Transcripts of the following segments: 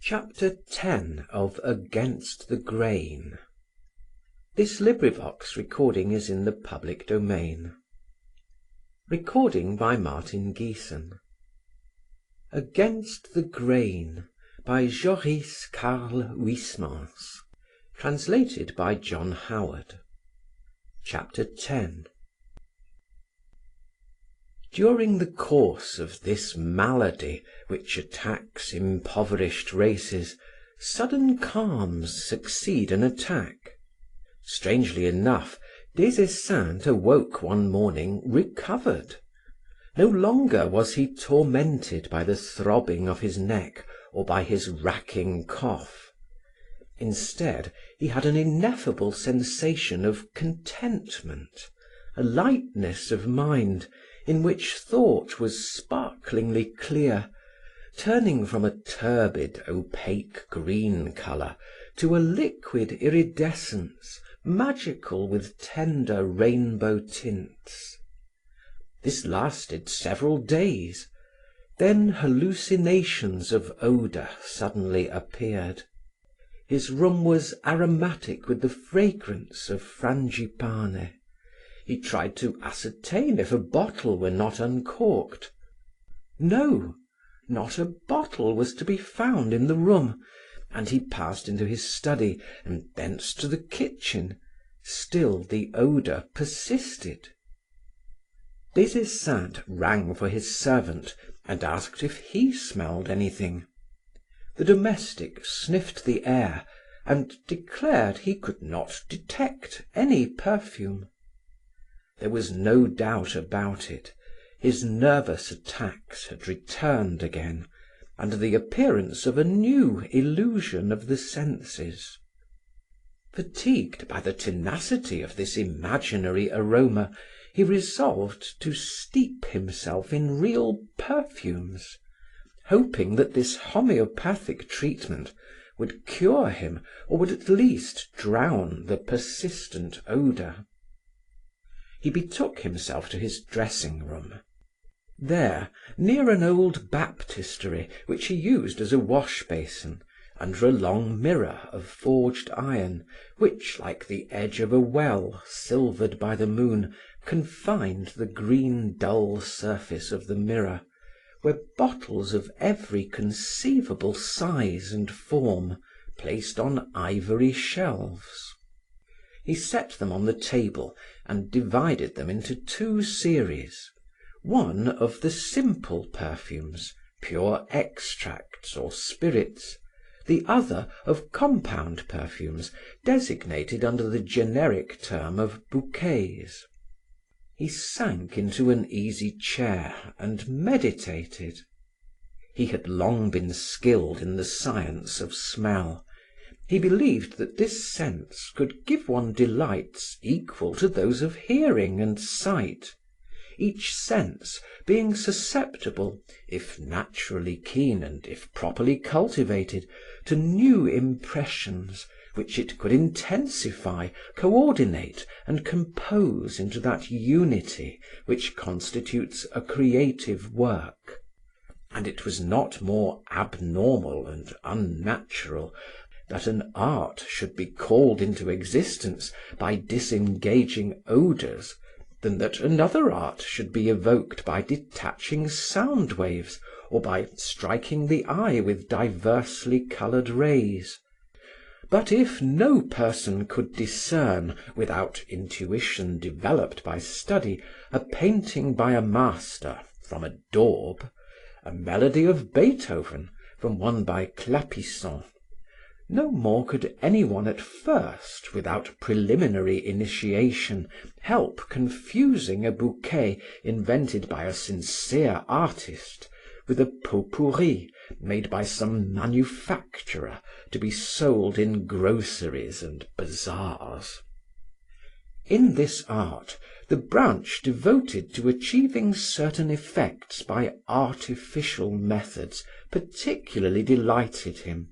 Chapter 10 of Against the Grain. Recording in the Public Domain. Against the Grain by Joris, Karl, Huysmans. Translated by John Howard. Chapter 10. During the course of this malady which attacks impoverished races, sudden calms succeed an attack. Strangely enough, Des Esseintes awoke one morning recovered. No longer was he tormented by the throbbing of his neck or by his racking cough. Instead, he had an ineffable sensation of contentment, a lightness of mind in which thought was sparklingly clear, turning from a turbid, opaque green color to a liquid iridescence, magical with tender rainbow tints. This lasted several days. Then hallucinations of odor suddenly appeared. His room was aromatic with the fragrance of frangipane. He tried to ascertain if a bottle were not uncorked. No, not a bottle was to be found in the room, and he passed into his study and thence to the kitchen. Still the odor persisted. Des Esseintes rang for his servant and asked if he smelled anything. The domestic sniffed the air and declared he could not detect any perfume. There was no doubt about it. His nervous attacks had returned again, under the appearance of a new illusion of the senses. Fatigued by the tenacity of this imaginary aroma, he resolved to steep himself in real perfumes, hoping that this homeopathic treatment would cure him or would at least drown the persistent odor. He betook himself to his dressing room. There, near an old baptistery which he used as a wash basin, under a long mirror of forged iron, which, like the edge of a well silvered by the moon, confined the green dull surface of the mirror, were bottles of every conceivable size and form, placed on ivory shelves. He set them on the table and divided them into two series, one of the simple perfumes, pure extracts or spirits, the other of compound perfumes designated under the generic term of bouquets. He sank into an easy chair and meditated. He had long been skilled in the science of smell. He believed that this sense could give one delights equal to those of hearing and sight, each sense being susceptible, if naturally keen and if properly cultivated, to new impressions which it could intensify, coordinate, and compose into that unity which constitutes a creative work. And it was not more abnormal and unnatural that an art should be called into existence by disengaging odors than that another art should be evoked by detaching sound waves or by striking the eye with diversely colored rays. But if no person could discern, without intuition developed by study, a painting by a master from a daub, a melody of Beethoven from one by Clapisson, no more could anyone at first, without preliminary initiation, help confusing a bouquet invented by a sincere artist with a pot pourri made by some manufacturer to be sold in groceries and bazaars. In this art, the branch devoted to achieving certain effects by artificial methods particularly delighted him.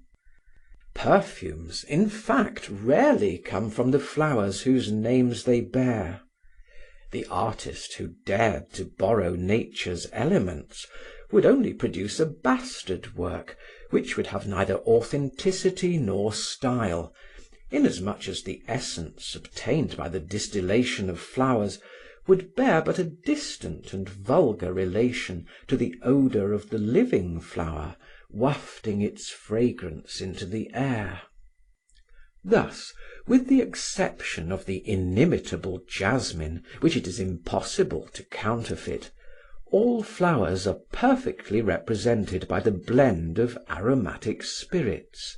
Perfumes, in fact, rarely come from the flowers whose names they bear. The artist who dared to borrow nature's elements would only produce a bastard work which would have neither authenticity nor style, inasmuch as the essence obtained by the distillation of flowers would bear but a distant and vulgar relation to the odour of the living flower wafting its fragrance into the air. Thus, with the exception of the inimitable jasmine, which it is impossible to counterfeit, all flowers are perfectly represented by the blend of aromatic spirits,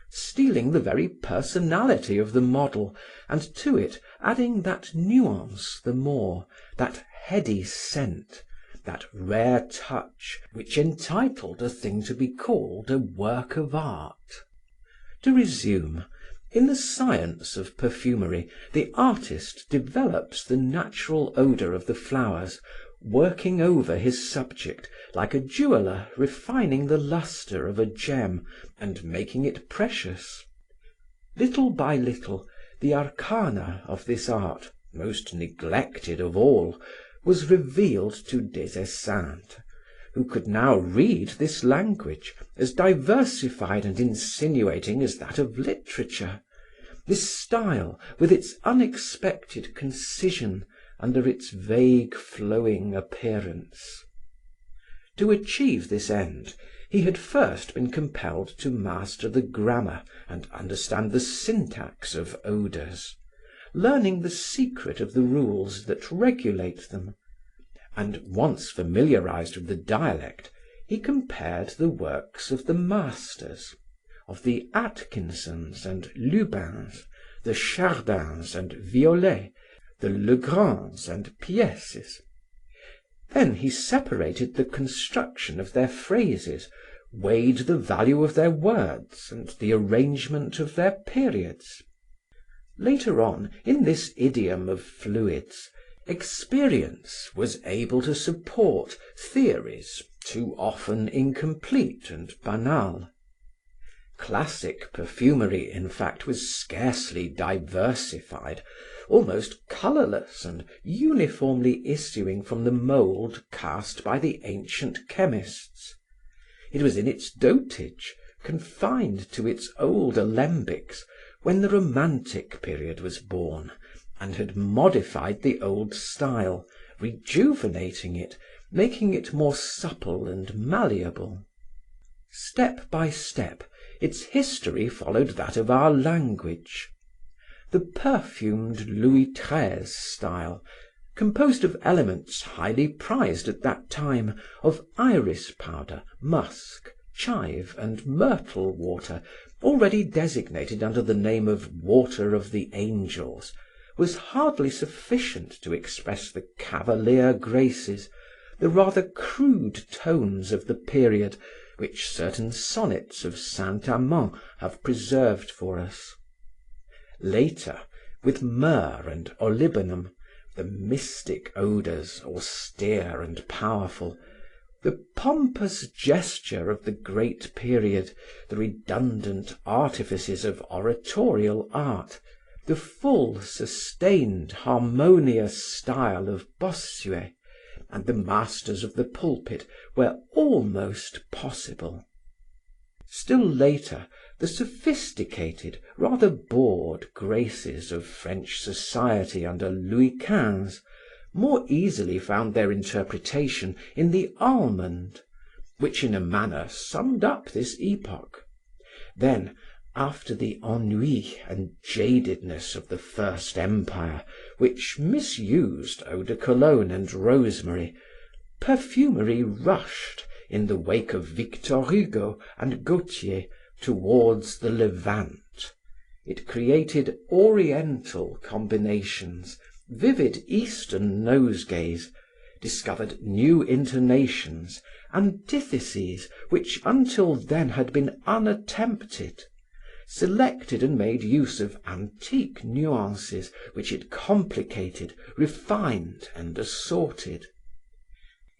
stealing the very personality of the model, and to it adding that nuance the more, that heady scent, that rare touch which entitled a thing to be called a work of art. To resume, in the science of perfumery, the artist develops the natural odour of the flowers, working over his subject like a jeweller refining the lustre of a gem and making it precious. Little by little, the arcana of this art, most neglected of all, was revealed to Des Esseintes, who could now read this language, as diversified and insinuating as that of literature, this style with its unexpected concision under its vague flowing appearance. To achieve this end, he had first been compelled to master the grammar and understand the syntax of odours, learning the secret of the rules that regulate them, and once familiarized with the dialect, he compared the works of the masters, of the Atkinsons and Lubins, the Chardins and Violets, the Legrands and Pièces. Then he separated the construction of their phrases, weighed the value of their words and the arrangement of their periods. Later on, in this idiom of fluids, experience was able to support theories too often incomplete and banal. Classic perfumery, in fact, was scarcely diversified, almost colourless and uniformly issuing from the mould cast by the ancient chemists. It was in its dotage, confined to its old alembics, when the Romantic period was born, and had modified the old style, rejuvenating it, making it more supple and malleable. Step by step, its history followed that of our language. The perfumed Louis XIII style, composed of elements highly prized at that time, of iris powder, musk, chive, and myrtle water, already designated under the name of water of the angels, was hardly sufficient to express the cavalier graces, the rather crude tones of the period, which certain sonnets of Saint-Amand have preserved for us. Later, with myrrh and olibanum, the mystic odours, austere and powerful, the pompous gesture of the great period, the redundant artifices of oratorial art, the full, sustained, harmonious style of Bossuet, and the masters of the pulpit were almost possible. Still later, the sophisticated, rather bored graces of French society under Louis XV more easily found their interpretation in the almond, which in a manner summed up this epoch. Then, after the ennui and jadedness of the First Empire, which misused eau de cologne and rosemary, perfumery rushed, in the wake of Victor Hugo and Gautier, towards the Levant. It created oriental combinations, vivid Eastern nosegays, discovered new intonations, antitheses which until then had been unattempted, selected and made use of antique nuances which it complicated, refined and assorted.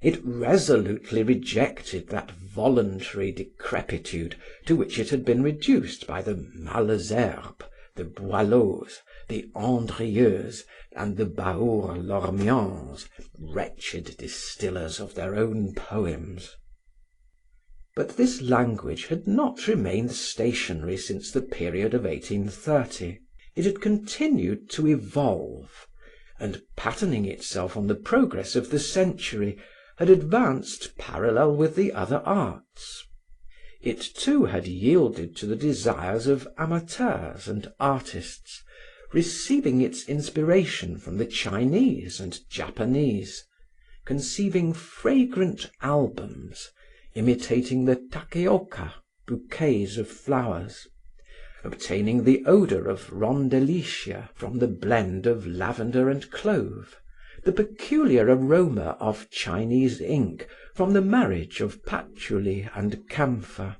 It resolutely rejected that voluntary decrepitude to which it had been reduced by the Malesherbes, the Boileaus, the Andrieuxs, and the Baour Lormians, wretched distillers of their own poems. But this language had not remained stationary since the period of 1830. It had continued to evolve, and, patterning itself on the progress of the century, had advanced parallel with the other arts. It too had yielded to the desires of amateurs and artists, receiving its inspiration from the Chinese and Japanese, conceiving fragrant albums, imitating the takeoka, bouquets of flowers, obtaining the odour of rondelicia from the blend of lavender and clove, the peculiar aroma of Chinese ink from the marriage of patchouli and camphor,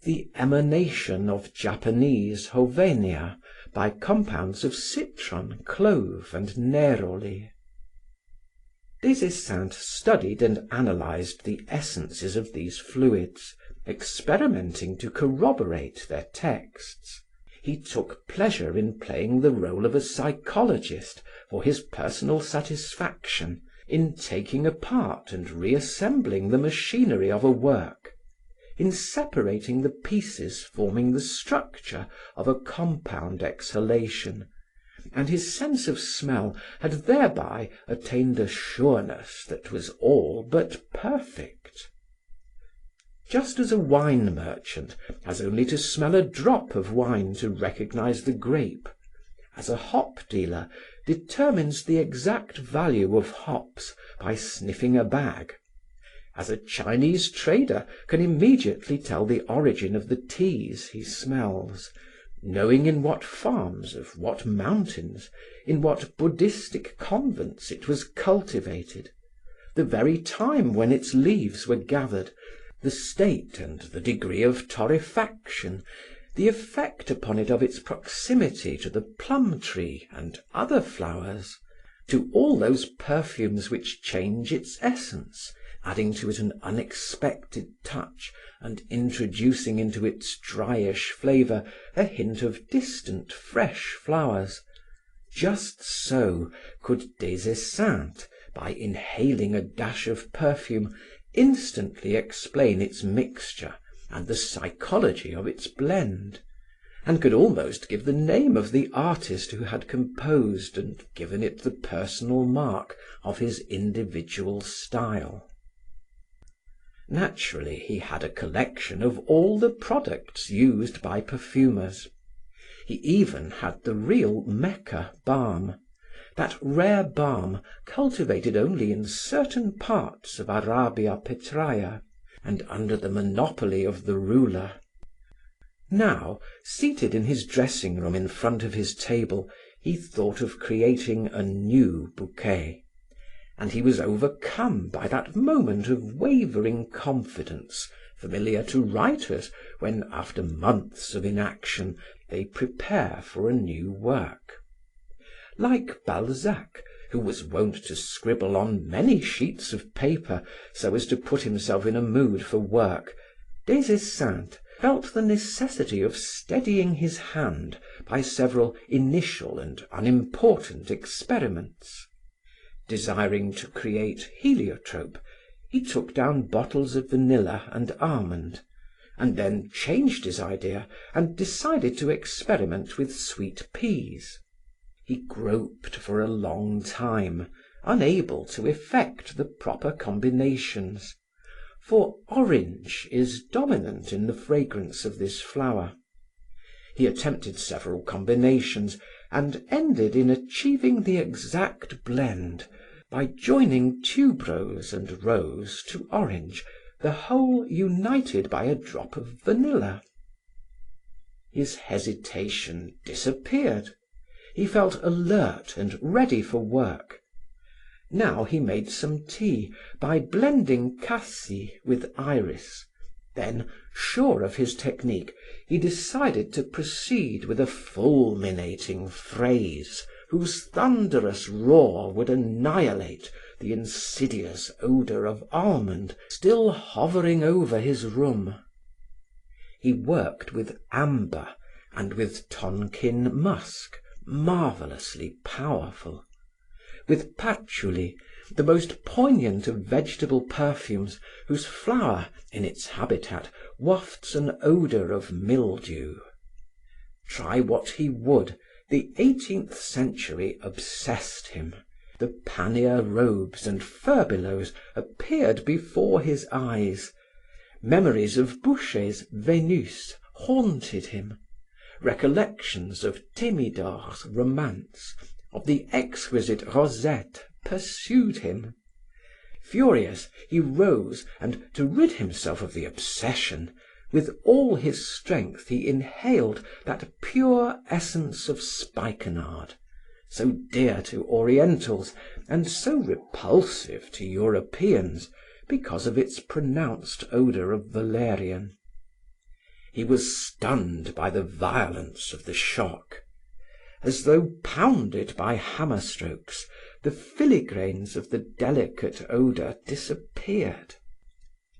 the emanation of Japanese hovenia by compounds of citron, clove and neroli. Des Esseintes studied and analysed the essences of these fluids, experimenting to corroborate their texts. He took pleasure in playing the role of a psychologist for his personal satisfaction, in taking apart and reassembling the machinery of a work, in separating the pieces forming the structure of a compound exhalation, and his sense of smell had thereby attained a sureness that was all but perfect. Just as a wine merchant has only to smell a drop of wine to recognize the grape, as a hop dealer determines the exact value of hops by sniffing a bag, as a Chinese trader can immediately tell the origin of the teas he smells, knowing in what farms of what mountains, in what Buddhistic convents it was cultivated, the very time when its leaves were gathered, the state and the degree of torrefaction, the effect upon it of its proximity to the plum tree and other flowers, to all those perfumes which change its essence, adding to it an unexpected touch and introducing into its dryish flavour a hint of distant fresh flowers. Just so could Des Esseintes, by inhaling a dash of perfume, instantly explain its mixture and the psychology of its blend, and could almost give the name of the artist who had composed and given it the personal mark of his individual style. Naturally, he had a collection of all the products used by perfumers. He even had the real Mecca balm, that rare balm cultivated only in certain parts of Arabia Petraea, and under the monopoly of the ruler. Now, seated in his dressing room in front of his table, he thought of creating a new bouquet, and he was overcome by that moment of wavering confidence familiar to writers when, after months of inaction, they prepare for a new work. Like Balzac, who was wont to scribble on many sheets of paper so as to put himself in a mood for work, Des Esseintes felt the necessity of steadying his hand by several initial and unimportant experiments. Desiring to create heliotrope, he took down bottles of vanilla and almond, and then changed his idea and decided to experiment with sweet peas. He groped for a long time, unable to effect the proper combinations, for orange is dominant in the fragrance of this flower. He attempted several combinations and ended in achieving the exact blend by joining tuberose and rose to orange, the whole united by a drop of vanilla. His hesitation disappeared. He felt alert and ready for work. Now he made some tea by blending cassie with iris. Then, sure of his technique, he decided to proceed with a fulminating phrase whose thunderous roar would annihilate the insidious odour of almond still hovering over his room. He worked with amber and with Tonkin musk, marvellously powerful. with patchouli, the most poignant of vegetable perfumes whose flower, in its habitat, wafts an odour of mildew. Try what he would, the 18th century obsessed him. The pannier robes and furbelows appeared before his eyes. Memories of Boucher's Venus haunted him. Recollections of Thémidore's romance, of the exquisite Rosette, pursued him. Furious, he rose and, to rid himself of the obsession, with all his strength he inhaled that pure essence of spikenard, so dear to Orientals and so repulsive to Europeans because of its pronounced odour of valerian. He was stunned by the violence of the shock. As though pounded by hammer strokes, the filigranes of the delicate odour disappeared.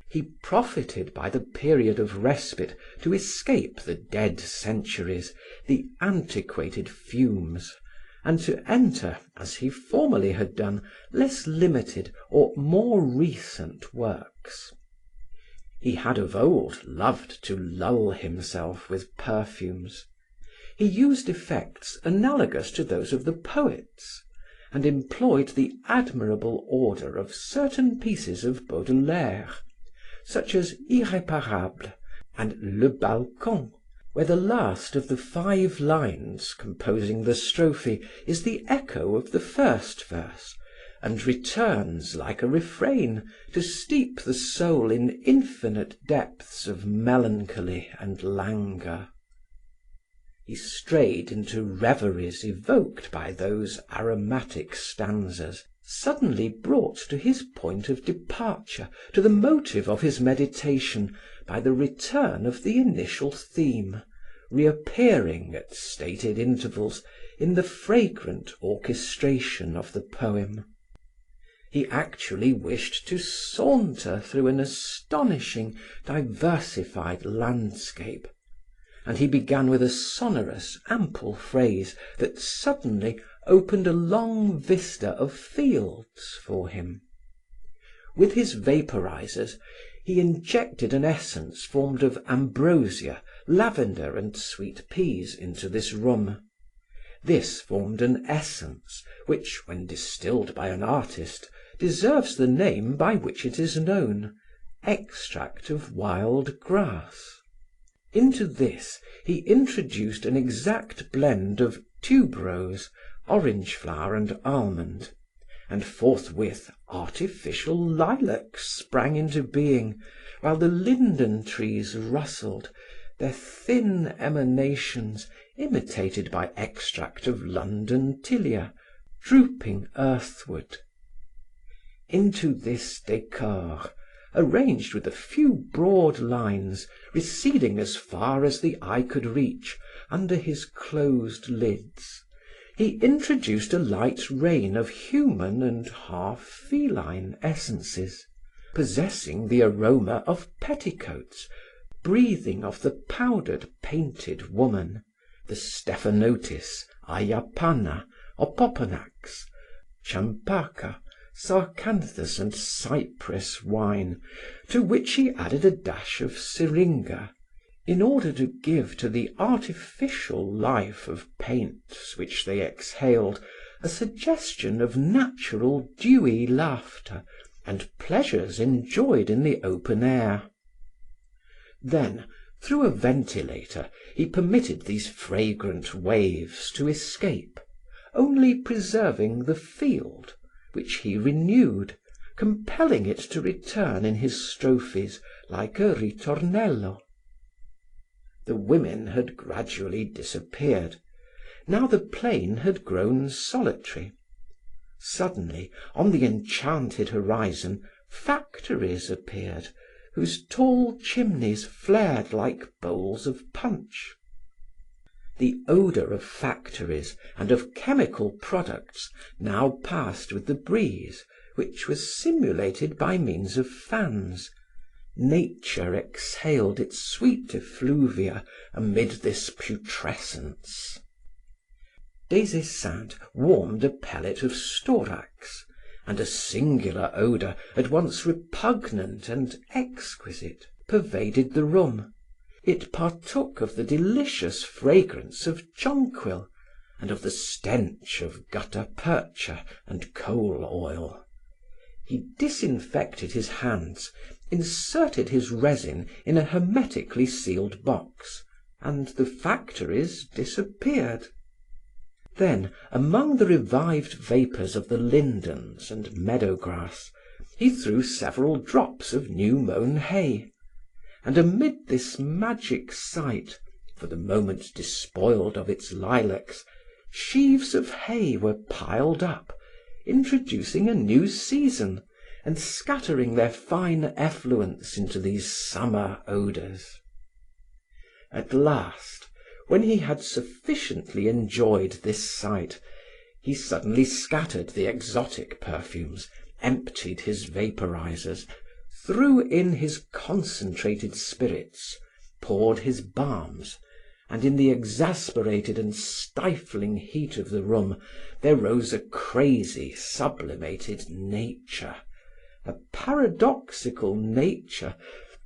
He profited by the period of respite to escape the dead centuries, the antiquated fumes, and to enter, as he formerly had done, less limited or more recent works. He had of old loved to lull himself with perfumes. He used effects analogous to those of the poets, and employed the admirable order of certain pieces of Baudelaire, such as Irréparable and Le Balcon, where the last of the 5 lines composing the strophe is the echo of the first verse, and returns like a refrain to steep the soul in infinite depths of melancholy and languor. He strayed into reveries evoked by those aromatic stanzas, suddenly brought to his point of departure, to the motive of his meditation, by the return of the initial theme, reappearing at stated intervals in the fragrant orchestration of the poem. He actually wished to saunter through an astonishing, diversified landscape, and he began with a sonorous, ample phrase that suddenly opened a long vista of fields for him. With his vaporizers, he injected an essence formed of ambrosia, lavender and sweet peas into this room. This formed an essence which, when distilled by an artist, deserves the name by which it is known: extract of wild grass. Into this he introduced an exact blend of tuberose, orange flower and almond, and forthwith artificial lilacs sprang into being, while the linden trees rustled, their thin emanations, imitated by extract of London tilia, drooping earthward. Into this decor, arranged with a few broad lines, receding as far as the eye could reach, under his closed lids, he introduced a light rain of human and half feline essences, possessing the aroma of petticoats, breathing of the powdered painted woman, the stephanotis, ayapanna, opoponax, champaca, sarcanthus and cypress wine, to which he added a dash of syringa, in order to give to the artificial life of paints which they exhaled a suggestion of natural dewy laughter and pleasures enjoyed in the open air. Then, through a ventilator, he permitted these fragrant waves to escape, only preserving the field, which he renewed, compelling it to return in his strophes like a ritornello. The women had gradually disappeared. Now the plain had grown solitary. Suddenly, on the enchanted horizon, factories appeared, whose tall chimneys flared like bowls of punch. The odour of factories and of chemical products now passed with the breeze, which was simulated by means of fans. Nature exhaled its sweet effluvia amid this putrescence. Des Esseintes warmed a pellet of storax, and a singular odour, at once repugnant and exquisite, pervaded the room. It partook of the delicious fragrance of jonquil and of the stench of gutta percha and coal oil. He disinfected his hands, inserted his resin in a hermetically sealed box, and the factories disappeared. Then, among the revived vapours of the lindens and meadow grass, he threw several drops of new mown hay, and amid this magic sight, for the moment despoiled of its lilacs, sheaves of hay were piled up, introducing a new season and scattering their fine effluence into these summer odours. At last, when he had sufficiently enjoyed this sight, he suddenly scattered the exotic perfumes, emptied his vaporizers, threw in his concentrated spirits, poured his balms, and in the exasperated and stifling heat of the room there rose a crazy, sublimated nature, a paradoxical nature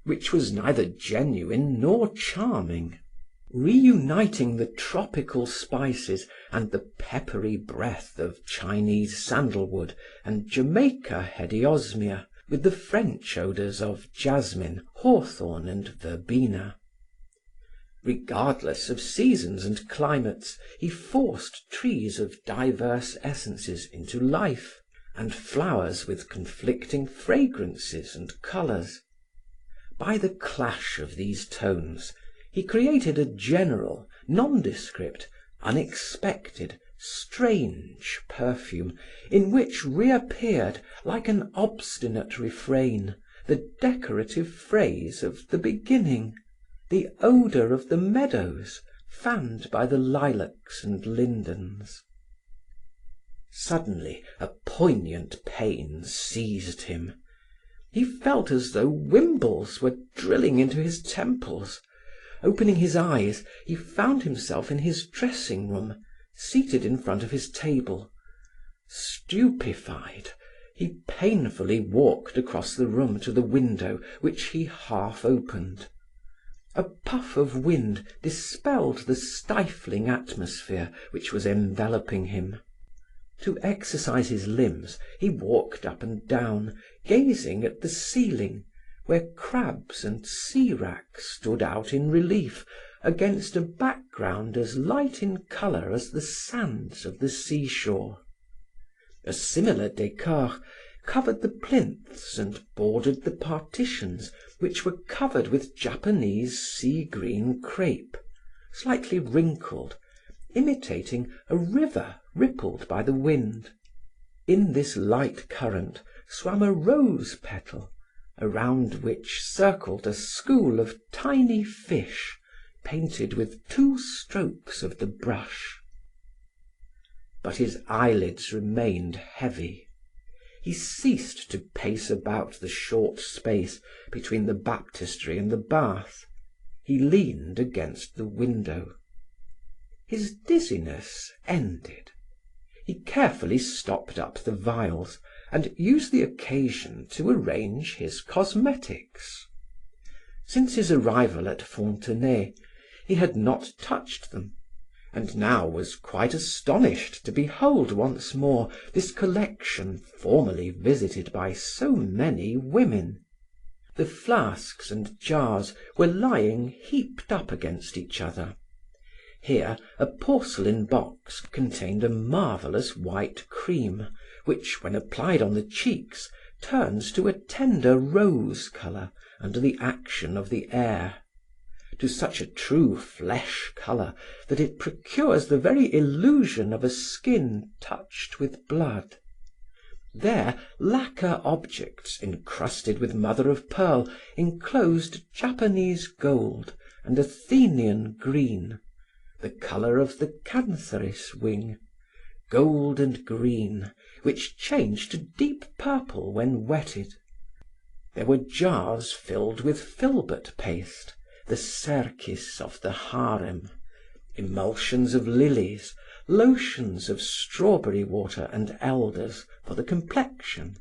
which was neither genuine nor charming, reuniting the tropical spices and the peppery breath of Chinese sandalwood and Jamaica hedyosmia with the French odours of jasmine, hawthorn and verbena. Regardless of seasons and climates, he forced trees of diverse essences into life, and flowers with conflicting fragrances and colours. By the clash of these tones, he created a general, nondescript, unexpected, strange perfume in which reappeared, like an obstinate refrain, the decorative phrase of the beginning, the odour of the meadows fanned by the lilacs and lindens. Suddenly a poignant pain seized him. He felt as though wimbles were drilling into his temples. Opening his eyes, he found himself in his dressing room, seated in front of his table. Stupefied, he painfully walked across the room to the window, which he half opened. A puff of wind dispelled the stifling atmosphere which was enveloping him. To exercise his limbs, he walked up and down, gazing at the ceiling, where crabs and sea wracks stood out in relief against a background as light in colour as the sands of the seashore. A similar decor covered the plinths and bordered the partitions, which were covered with Japanese sea-green crepe, slightly wrinkled, imitating a river rippled by the wind. In this light current swam a rose petal, around which circled a school of tiny fish, painted with 2 strokes of the brush. But his eyelids remained heavy. He ceased to pace about the short space between the baptistery and the bath. He leaned against the window. His dizziness ended. He carefully stopped up the vials and used the occasion to arrange his cosmetics. Since his arrival at Fontenay, he had not touched them, and now was quite astonished to behold once more this collection formerly visited by so many women. The flasks and jars were lying heaped up against each other. Here a porcelain box contained a marvelous white cream, which, when applied on the cheeks, turns to a tender rose color under the action of the air, to such a true flesh color that it procures the very illusion of a skin touched with blood. There, lacquer objects encrusted with mother of pearl enclosed Japanese gold and Athenian green, the color of the cantharis wing, gold and green, which changed to deep purple when wetted. There were jars filled with filbert paste, the serkis of the harem, emulsions of lilies, lotions of strawberry water and elders for the complexion,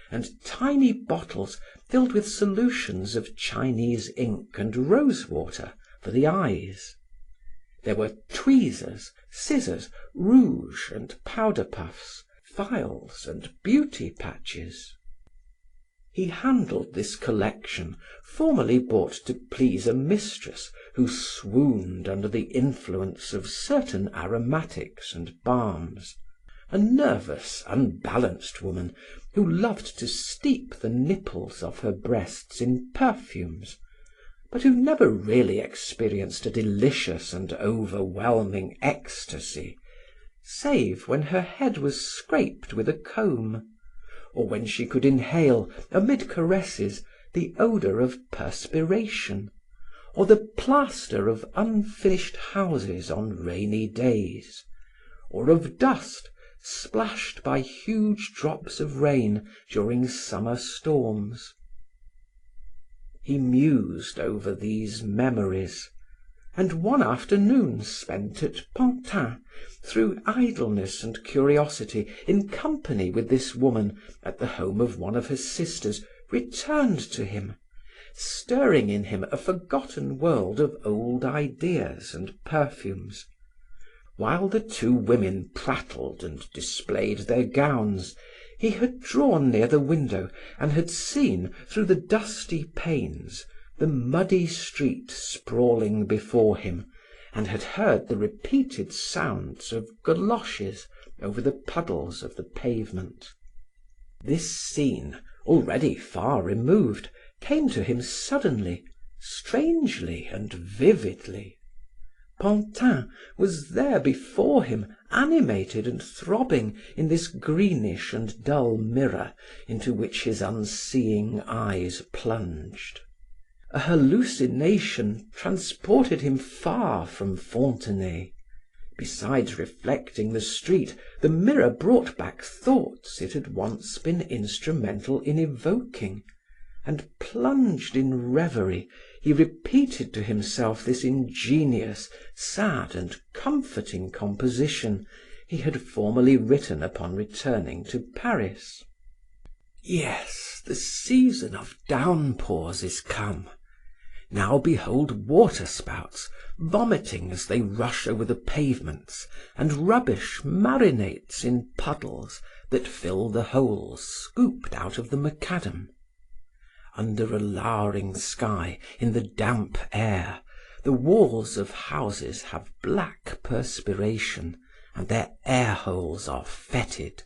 and tiny bottles filled with solutions of Chinese ink and rose water for the eyes. There were tweezers, scissors, rouge and powder puffs, files and beauty patches. He handled this collection, formerly bought to please a mistress who swooned under the influence of certain aromatics and balms, a nervous, unbalanced woman who loved to steep the nipples of her breasts in perfumes, but who never really experienced a delicious and overwhelming ecstasy, save when her head was scraped with a comb, or when she could inhale, amid caresses, the odor of perspiration, or the plaster of unfinished houses on rainy days, or of dust splashed by huge drops of rain during summer storms. He mused over these memories, and one afternoon spent at Pantin, through idleness and curiosity, in company with this woman at the home of one of her sisters, returned to him, stirring in him a forgotten world of old ideas and perfumes. While the two women prattled and displayed their gowns, he had drawn near the window and had seen, through the dusty panes, the muddy street sprawling before him, and had heard the repeated sounds of galoshes over the puddles of the pavement. This scene, already far removed, came to him suddenly, strangely and vividly. Pantin was there before him, animated and throbbing in this greenish and dull mirror into which his unseeing eyes plunged. A hallucination transported him far from Fontenay. Besides reflecting the street, the mirror brought back thoughts it had once been instrumental in evoking, and plunged in reverie, he repeated to himself this ingenious, sad and comforting composition he had formerly written upon returning to Paris. Yes, the season of downpours is come. Now behold waterspouts vomiting as they rush over the pavements, and rubbish marinates in puddles that fill the holes scooped out of the macadam. Under a lowering sky, in the damp air, the walls of houses have black perspiration, and their air holes are fetid.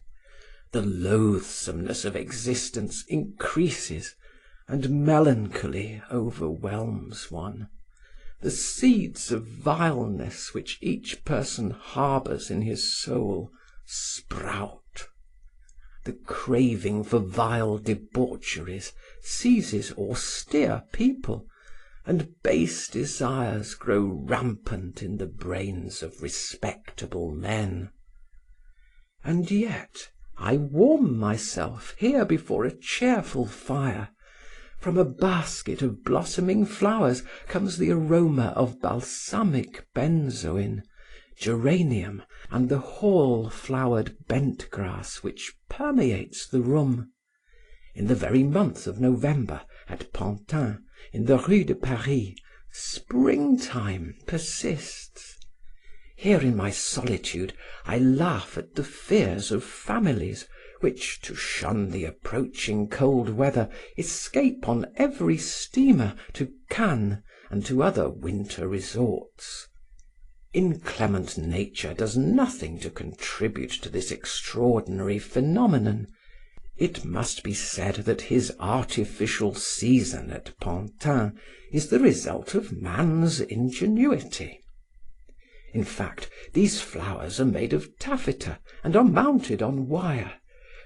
The loathsomeness of existence increases, and melancholy overwhelms one. The seeds of vileness which each person harbors in his soul sprout. The craving for vile debaucheries seizes austere people, and base desires grow rampant in the brains of respectable men. And yet I warm myself here before a cheerful fire. From a basket of blossoming flowers comes the aroma of balsamic benzoin, geranium, and the hall-flowered bent grass which permeates the room. In the very month of November, at Pantin, in the Rue de Paris, springtime persists. Here in my solitude I laugh at the fears of families which, to shun the approaching cold weather, escape on every steamer to Cannes and to other winter resorts. Inclement nature does nothing to contribute to this extraordinary phenomenon. It must be said that his artificial season at Pantin is the result of man's ingenuity. In fact, these flowers are made of taffeta and are mounted on wire.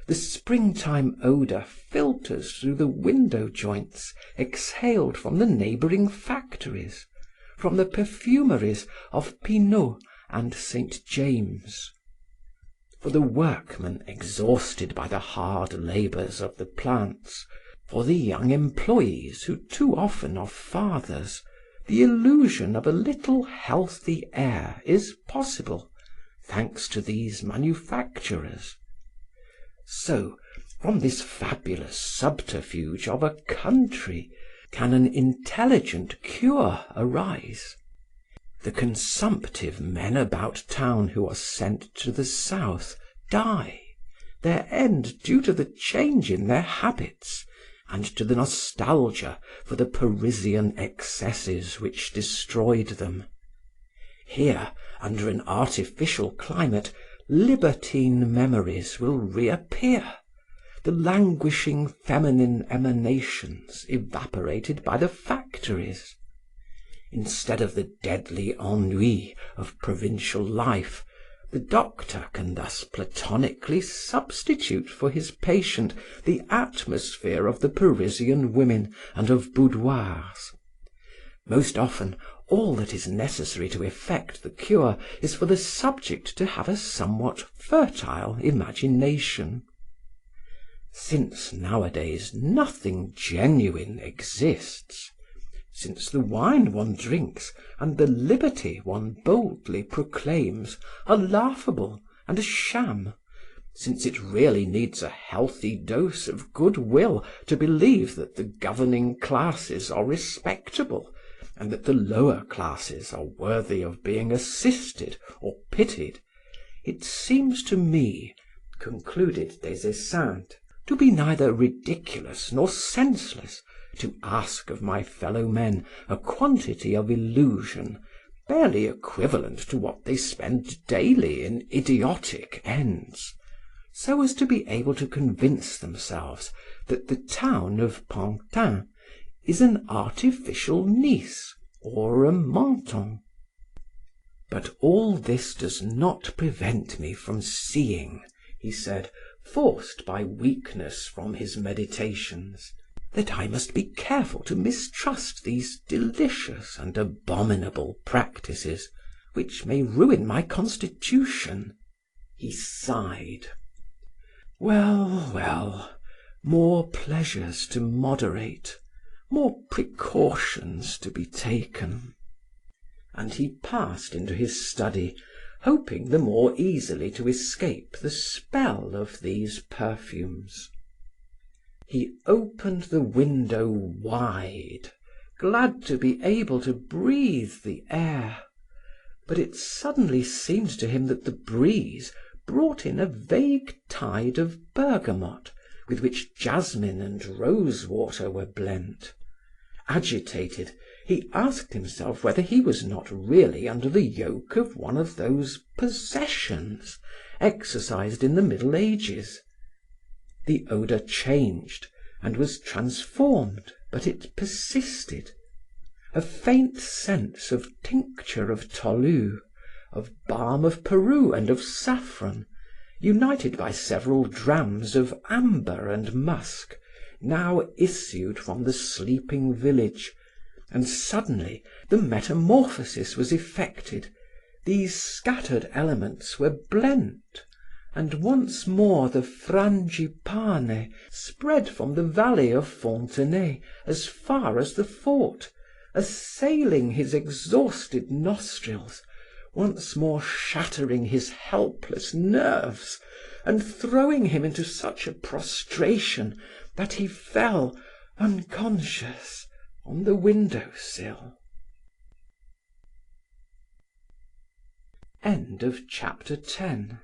The springtime odor filters through the window joints exhaled from the neighboring factories, from the perfumeries of Pinault and St. James. For the workmen exhausted by the hard labors of the plants, for the young employees who too often are fathers, the illusion of a little healthy air is possible, thanks to these manufacturers. So, from this fabulous subterfuge of a country, can an intelligent cure arise? The consumptive men about town who are sent to the south die, their end due to the change in their habits, and to the nostalgia for the Parisian excesses which destroyed them. Here, under an artificial climate, libertine memories will reappear, the languishing feminine emanations evaporated by the factories. Instead of the deadly ennui of provincial life, the doctor can thus platonically substitute for his patient the atmosphere of the Parisian women and of boudoirs. Most often, all that is necessary to effect the cure is for the subject to have a somewhat fertile imagination. Since nowadays nothing genuine exists, since the wine one drinks and the liberty one boldly proclaims are laughable and a sham, since it really needs a healthy dose of good will to believe that the governing classes are respectable, and that the lower classes are worthy of being assisted or pitied, it seems to me, concluded Des Esseintes, to be neither ridiculous nor senseless to ask of my fellow men a quantity of illusion barely equivalent to what they spend daily in idiotic ends, so as to be able to convince themselves that the town of Pantin is an artificial Nice or a Menton. But all this does not prevent me from seeing, he said, forced by weakness from his meditations, that I must be careful to mistrust these delicious and abominable practices, which may ruin my constitution. He sighed. Well, well, more pleasures to moderate, more precautions to be taken. And he passed into his study, hoping the more easily to escape the spell of these perfumes. He opened the window wide, glad to be able to breathe the air, but it suddenly seemed to him that the breeze brought in a vague tide of bergamot with which jasmine and rose water were blent. Agitated, he asked himself whether he was not really under the yoke of one of those possessions exercised in the Middle Ages. The odor changed and was transformed, but it persisted. A faint sense of tincture of tolu, of balm of Peru and of saffron, united by several drams of amber and musk, now issued from the sleeping village, and suddenly the metamorphosis was effected. These scattered elements were blent, and once more the frangipane spread from the valley of Fontenay as far as the fort, assailing his exhausted nostrils, once more shattering his helpless nerves, and throwing him into such a prostration that he fell unconscious on the window-sill. End of chapter 10.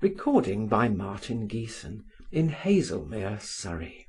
Recording by Martin Geeson in Hazelmere, Surrey.